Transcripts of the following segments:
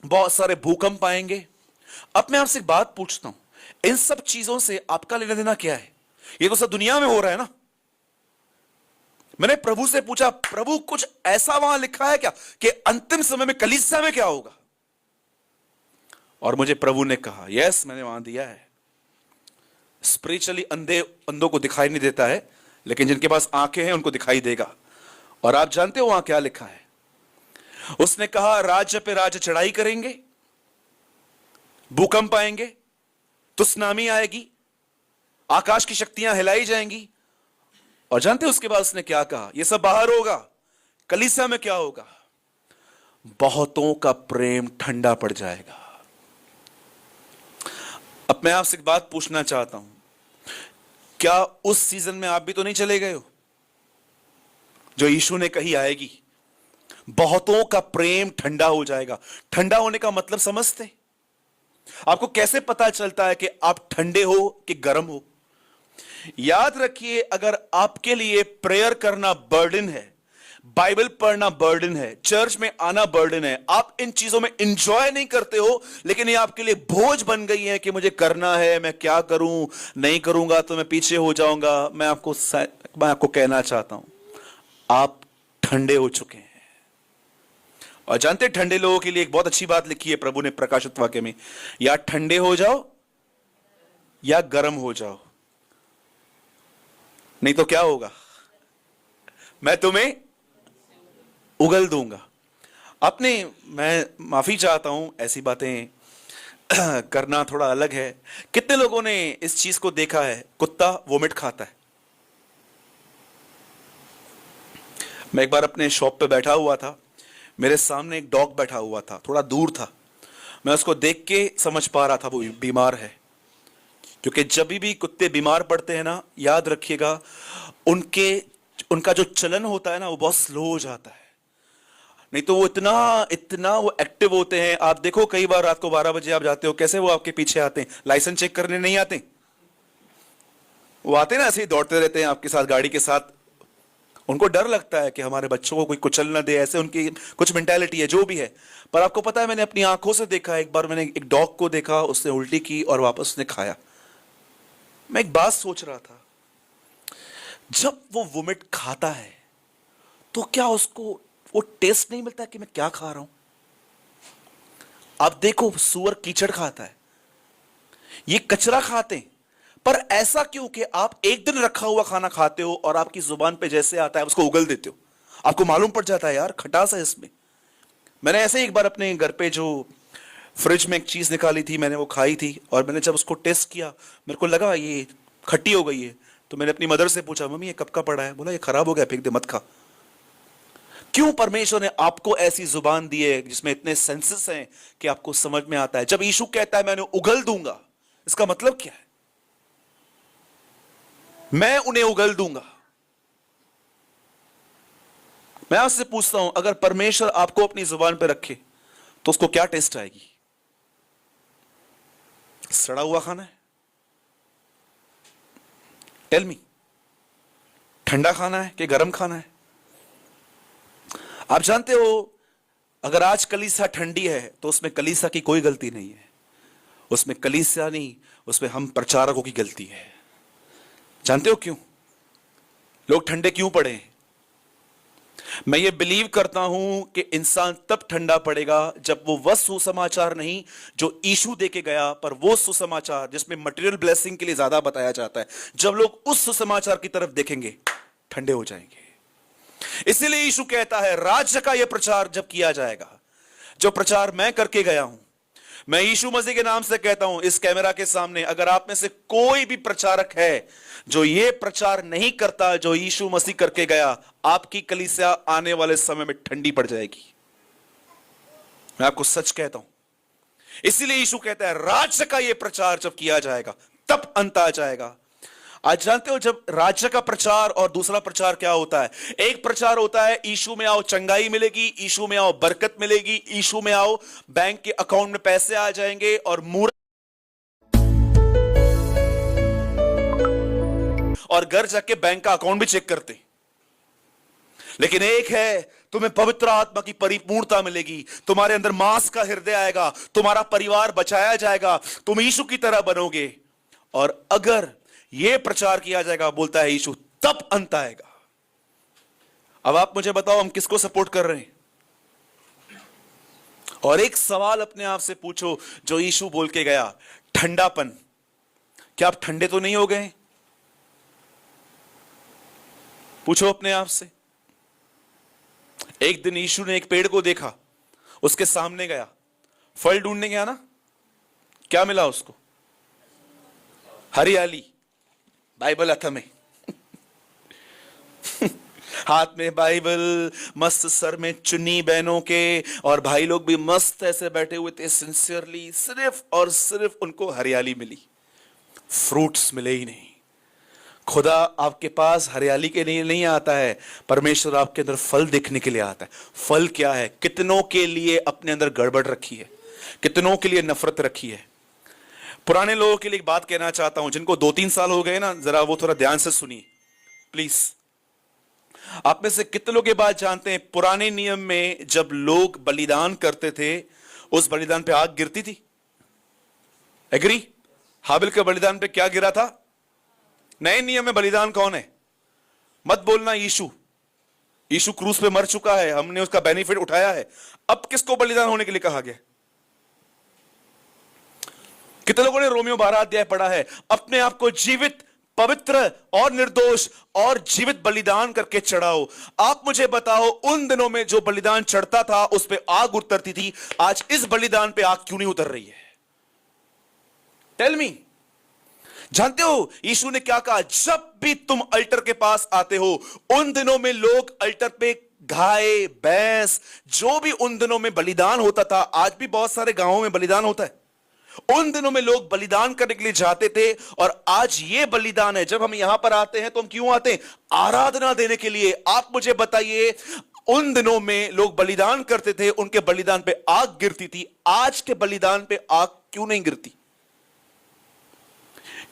बहुत सारे भूकंप आएंगे। अब मैं आपसे एक बात पूछता हूं, इन सब चीजों से आपका लेना देना क्या है? ये तो सब दुनिया में हो रहा है ना। मैंने प्रभु से पूछा, प्रभु कुछ ऐसा वहां लिखा है क्या कि अंतिम समय में कलीसिया में क्या होगा? और मुझे प्रभु ने कहा, यस, मैंने वहां दिया है। स्पिरिचुअली अंधों को दिखाई नहीं देता है, लेकिन जिनके पास आंखें हैं उनको दिखाई देगा। और आप जानते हो वहां क्या लिखा है? उसने कहा, राज्य पे राज्य चढ़ाई करेंगे, भूकंप आएंगे, तो सुनामी आएगी, आकाश की शक्तियां हिलाई जाएंगी। और जानते हो उसके बाद उसने क्या कहा? यह सब बाहर होगा, कलीसिया में क्या होगा? बहुतों का प्रेम ठंडा पड़ जाएगा। अब मैं आपसे एक बात पूछना चाहता हूं, क्या उस सीजन में आप भी तो नहीं चले गए हो जो यीशु ने कही आएगी? बहुतों का प्रेम ठंडा हो जाएगा। ठंडा होने का मतलब समझते? आपको कैसे पता चलता है कि आप ठंडे हो कि गर्म हो? याद रखिए, अगर आपके लिए प्रेयर करना बर्डन है, बाइबल पढ़ना बर्डन है, चर्च में आना बर्डन है, आप इन चीजों में इंजॉय नहीं करते हो, लेकिन ये आपके लिए बोझ बन गई है कि मुझे करना है, मैं क्या करूं, नहीं करूंगा तो मैं पीछे हो जाऊंगा। मैं आपको कहना चाहता हूं, आप ठंडे हो चुके हैं। और जानते, ठंडे लोगों के लिए एक बहुत अच्छी बात लिखी है प्रभु ने प्रकाशित वाक्य में, या ठंडे हो जाओ या गर्म हो जाओ, नहीं तो क्या होगा? मैं तुम्हें उगल दूंगा। मैं माफी चाहता हूं, ऐसी बातें करना थोड़ा अलग है। कितने लोगों ने इस चीज को देखा है, कुत्ता वोमिट खाता है? मैं एक बार अपने शॉप पे बैठा हुआ था, मेरे सामने एक डॉग बैठा हुआ था, थोड़ा दूर था। मैं उसको देख के समझ पा रहा था वो बीमार है, क्योंकि जब भी कुत्ते बीमार पड़ते हैं ना, याद रखिएगा, उनका जो चलन होता है ना, वो बहुत स्लो हो जाता है। नहीं तो वो इतना वो एक्टिव होते हैं। आप देखो, कई बार रात को 12 बजे आप जाते हो, कैसे वो आपके पीछे आते हैं, लाइसेंस चेक करने नहीं आते, वो आते हैं ना, ऐसे ही दौड़ते रहते हैं आपके साथ, गाड़ी के साथ। उनको डर लगता है कि हमारे बच्चों को कोई कुचल ना दे, ऐसे उनकी कुछ मेंटालिटी है, जो भी है। पर आपको पता है, मैंने अपनी आंखों से देखा, एक बार मैंने एक डॉग को देखा, उसने उल्टी की और वापस उसने खाया। मैं एक बात सोच रहा था, जब वो वोमिट खाता है तो क्या उसको वो टेस्ट नहीं मिलता कि मैं क्या खा रहा हूं? आप देखो, सूअर कीचड़ खाता है, ये कचरा खाते हैं। पर ऐसा क्यों कि आप एक दिन रखा हुआ खाना खाते हो और आपकी जुबान पे जैसे आता है उसको उगल देते हो, आपको मालूम पड़ जाता है यार खटास है इसमें। मैंने ऐसे ही एक बार अपने घर पे जो फ्रिज में एक चीज निकाली थी, मैंने वो खाई थी, और मैंने जब उसको टेस्ट किया, मेरे को लगा ये खट्टी हो गई है। तो मैंने अपनी मदर से पूछा, मम्मी ये कब का पड़ा है? बोला ये खराब हो गया, फेंक दे, मत खा। क्यों परमेश्वर ने आपको ऐसी जुबान दी है जिसमें इतने सेंसेस हैं कि आपको समझ में आता है? जब यीशु कहता है मैं उन्हें उगल दूंगा, इसका मतलब क्या है? मैं उन्हें उगल दूंगा। मैं आपसे पूछता हूं, अगर परमेश्वर आपको अपनी जुबान पर रखे तो उसको क्या टेस्ट आएगी? सड़ा हुआ खाना है? टेल मी, ठंडा खाना है कि गर्म खाना है? आप जानते हो, अगर आज कलीसिया ठंडी है तो उसमें कलीसिया की कोई गलती नहीं है, उसमें कलीसिया नहीं, उसमें हम प्रचारकों की गलती है। जानते हो क्यों लोग ठंडे क्यों पड़े हैं? मैं ये बिलीव करता हूं कि इंसान तब ठंडा पड़ेगा जब वो सुसमाचार नहीं जो यीशु देके गया, पर वो सुसमाचार जिसमें मटेरियल ब्लेसिंग के लिए ज्यादा बताया जाता है, जब लोग उस सुसमाचार की तरफ देखेंगे, ठंडे हो जाएंगे। इसीलिए यीशु कहता है, राज्य का यह प्रचार जब किया जाएगा, जो प्रचार मैं करके गया हूं, मैं यीशु मसीह के नाम से कहता हूं इस कैमरा के सामने, अगर आप में से कोई भी प्रचारक है जो ये प्रचार नहीं करता जो यीशु मसीह करके गया, आपकी कलीसिया आने वाले समय में ठंडी पड़ जाएगी। मैं आपको सच कहता हूं। इसीलिए यीशु कहता है, राज्य का यह प्रचार जब किया जाएगा तब अंत आ जाएगा। आज जानते हो, जब राज्य का प्रचार और दूसरा प्रचार क्या होता है? एक प्रचार होता है यीशु में आओ चंगाई मिलेगी, यीशु में आओ बरकत मिलेगी, यीशु में आओ बैंक के अकाउंट में पैसे आ जाएंगे, और घर जाके बैंक का अकाउंट भी चेक करते। लेकिन एक है तुम्हें पवित्र आत्मा की परिपूर्णता मिलेगी, तुम्हारे अंदर मांस का हृदय आएगा, तुम्हारा परिवार बचाया जाएगा, तुम यीशु की तरह बनोगे। और अगर यह प्रचार किया जाएगा, बोलता है यीशु, तब अंत आएगा। अब आप मुझे बताओ, हम किसको सपोर्ट कर रहे हैं? और एक सवाल अपने आप से पूछो जो यीशु बोल के गया, ठंडापन, क्या आप ठंडे तो नहीं हो गए? पूछो अपने आप से। एक दिन यीशु ने एक पेड़ को देखा, उसके सामने गया, फल ढूंढने गया ना, क्या मिला उसको? हरियाली, बाइबल हाथ में हाथ में बाइबल, मस्त सर में चुन्नी बहनों के, और भाई लोग भी मस्त ऐसे बैठे हुए थे सिंसियरली, सिर्फ और सिर्फ उनको हरियाली मिली, फ्रूट्स मिले ही नहीं। खुदा आपके पास हरियाली के लिए नहीं आता है, परमेश्वर आपके अंदर फल देखने के लिए आता है। फल क्या है? कितनों के लिए अपने अंदर गड़बड़ रखी है, कितनों के लिए नफरत रखी है। पुराने लोगों के लिए एक बात कहना चाहता हूं, जिनको 2-3 साल हो गए ना, जरा वो थोड़ा ध्यान से सुनिए प्लीज। आप में से कितने लोग ये बात जानते हैं, पुराने नियम में जब लोग बलिदान करते थे, उस बलिदान पे आग गिरती थी? एग्री? हाबिल के बलिदान पे क्या गिरा था? नए नियम में बलिदान कौन है? मत बोलना यीशु। यीशु क्रूस पे मर चुका है, हमने उसका बेनिफिट उठाया है। अब किसको बलिदान होने के लिए कहा गया? कितने लोगों ने रोमियो 12 अध्याय पढ़ा है? अपने आप को जीवित, पवित्र और निर्दोष और जीवित बलिदान करके चढ़ाओ। आप मुझे बताओ, उन दिनों में जो बलिदान चढ़ता था उस पे आग उतरती थी, आज इस बलिदान पे आग क्यों नहीं उतर रही है? Tell me. जानते हो यीशु ने क्या कहा? जब भी तुम अल्टर के पास आते हो, उन दिनों में लोग अल्टर पे गाय, भैंस, जो भी उन दिनों में बलिदान होता था, आज भी बहुत सारे गांवों में बलिदान होता है, उन दिनों में लोग बलिदान करने के लिए जाते थे। और आज ये बलिदान है। जब हम यहां पर आते हैं तो हम क्यों आते हैं? आराधना देने के लिए। आप मुझे बताइए, उन दिनों में लोग बलिदान करते थे, उनके बलिदान पे आग गिरती थी, आज के बलिदान पे आग क्यों नहीं गिरती?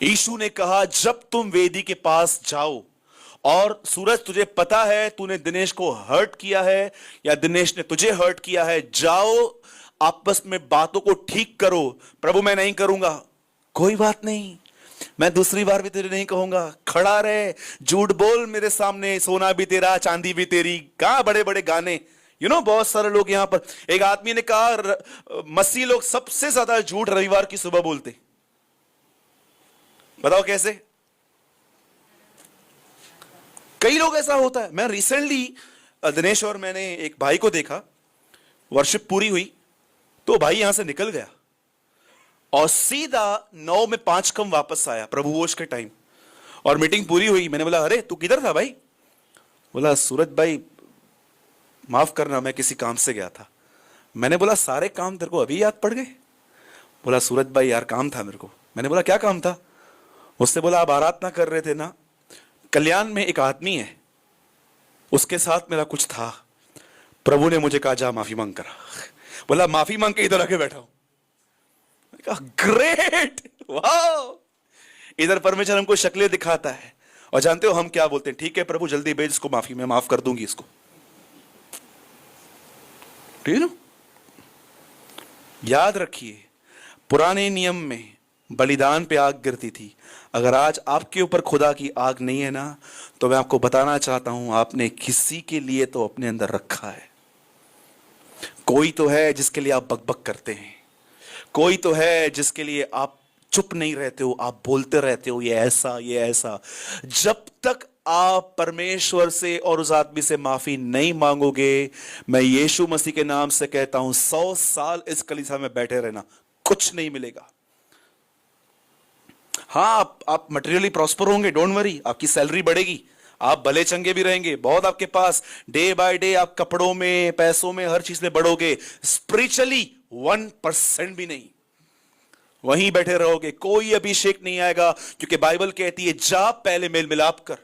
यीशु ने कहा, जब तुम वेदी के पास जाओ, और सूरज तुझे पता है तूने दिनेश को हर्ट किया है या दिनेश ने तुझे हर्ट किया है, जाओ आपस में बातों को ठीक करो। प्रभु मैं नहीं करूंगा, कोई बात नहीं, मैं दूसरी बार भी तेरे नहीं कहूंगा, खड़ा रहे, झूठ बोल मेरे सामने, सोना भी तेरा चांदी भी तेरी। कहां बड़े बड़े गाने, बहुत सारे लोग यहां पर। एक आदमी ने कहा, मसीह लोग सबसे ज्यादा झूठ रविवार की सुबह बोलते। बताओ कैसे? कई लोग ऐसा होता है। मैं रिसेंटली दिनेश और मैंने एक भाई को देखा, वर्शिप पूरी हुई तो भाई यहां से निकल गया और सीधा 9 में 5 कम वापस आया प्रभुवोश के टाइम, और मीटिंग पूरी हुई। मैंने बोला, अरे तू किधर था भाई? बोला, सूरज भाई माफ करना, मैं किसी काम से गया था। मैंने बोला, सारे काम तेरे को अभी याद पड़ गए? बोला, सूरज भाई यार काम था मेरे को। मैंने बोला, क्या काम था? उससे बोला, आप आराधना कर रहे थे ना, कल्याण में एक आदमी है, उसके साथ मेरा कुछ था, प्रभु ने मुझे कहा जा माफी मांग करा। बोला, माफी मांग के इधर आके बैठा हूं। कहा, ग्रेट, वाह। इधर परमेश्वर हमको शक्लें दिखाता है, और जानते हो हम क्या बोलते हैं? ठीक है प्रभु, जल्दी भेज इसको माफी, मैं माफ कर दूंगी इसको। ठीक है ना? याद रखिए, पुराने नियम में बलिदान पे आग गिरती थी। अगर आज आपके ऊपर खुदा की आग नहीं है ना, तो मैं आपको बताना चाहता हूं, आपने किसी के लिए तो अपने अंदर रखा है। कोई तो है जिसके लिए आप बकबक करते हैं, कोई तो है जिसके लिए आप चुप नहीं रहते हो, आप बोलते रहते हो, ये ऐसा ये ऐसा। जब तक आप परमेश्वर से और उस आदमी से माफी नहीं मांगोगे, मैं यीशु मसीह के नाम से कहता हूं, 100 साल इस कलीसिया में बैठे रहना, कुछ नहीं मिलेगा। हाँ, आप मटेरियली प्रॉस्पर होंगे, डोंट वरी, आपकी सैलरी बढ़ेगी, आप भले चंगे भी रहेंगे, बहुत आपके पास, डे बाय डे आप कपड़ों में, पैसों में, हर चीज में बढ़ोगे। स्पिरिचुअली 1% भी नहीं, वहीं बैठे रहोगे, कोई अभिषेक नहीं आएगा, क्योंकि बाइबल कहती है जा पहले मेल मिलाप कर।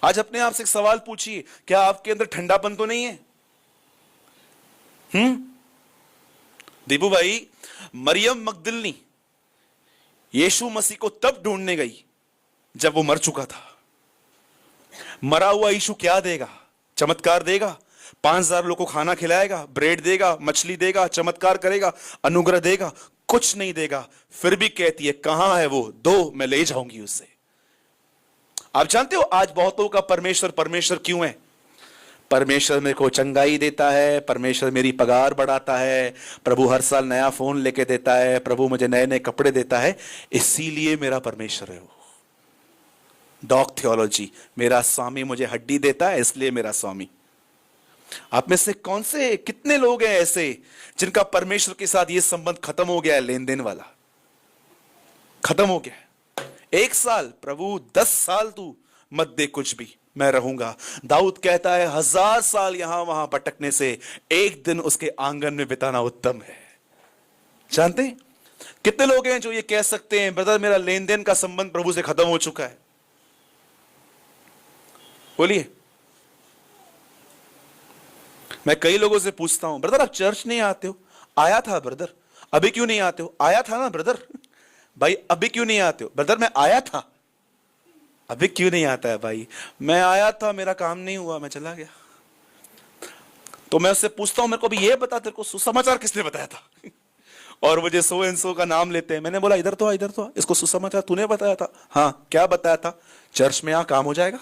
आज अपने आप से एक सवाल पूछिए, क्या आपके अंदर ठंडापन तो नहीं है? दीपू भाई, मरियम मगदलिनी यीशु मसीह को तब ढूंढने गई जब वो मर चुका था। मरा हुआ यीशु क्या देगा? चमत्कार देगा? 5,000 लोगों को खाना खिलाएगा, ब्रेड देगा, मछली देगा, चमत्कार करेगा, अनुग्रह देगा? कुछ नहीं देगा। फिर भी कहती है कहां है वो? दो, मैं ले जाऊंगी उससे। आप जानते हो आज बहुतों का परमेश्वर परमेश्वर क्यों है? परमेश्वर मेरे को चंगाई देता है, परमेश्वर मेरी पगार बढ़ाता है, प्रभु हर साल नया फोन लेके देता है, प्रभु मुझे नए नए कपड़े देता है, इसीलिए मेरा परमेश्वर है वो। डॉग थियोलॉजी, मेरा स्वामी मुझे हड्डी देता है इसलिए मेरा स्वामी। आप में से कौन से कितने लोग हैं ऐसे जिनका परमेश्वर के साथ यह संबंध खत्म हो गया है? लेन देन वाला खत्म हो गया। 1 साल प्रभु, 10 साल तू मत दे कुछ भी, मैं रहूंगा। दाऊद कहता है 1000 साल यहां वहां भटकने से एक दिन उसके आंगन में बिताना उत्तम है। जानते हैं कितने लोग हैं जो ये कह सकते हैं ब्रदर मेरा लेन देन का संबंध प्रभु से खत्म हो चुका है? बोलिए। मैं कई लोगों से पूछता हूं ब्रदर आप चर्च नहीं आते हो? आया था ब्रदर। अभी क्यों नहीं आते हो? आया था ना ब्रदर। भाई अभी क्यों नहीं आते हो? ब्रदर मैं आया था। अभी क्यों नहीं आता है? भाई मैं आया था, मेरा काम नहीं हुआ, मैं चला गया। तो मैं उससे पूछता हूं मेरे को भी ये बता तेरे को सुसमाचार किसने बताया था? और मुझे सो एंड सो का नाम लेते हैं। मैंने बोला इधर तो आ, इधर तो आ, इसको सुसमाचार तूने बताया था। हाँ क्या बताया था? चर्च में आ काम हो जाएगा।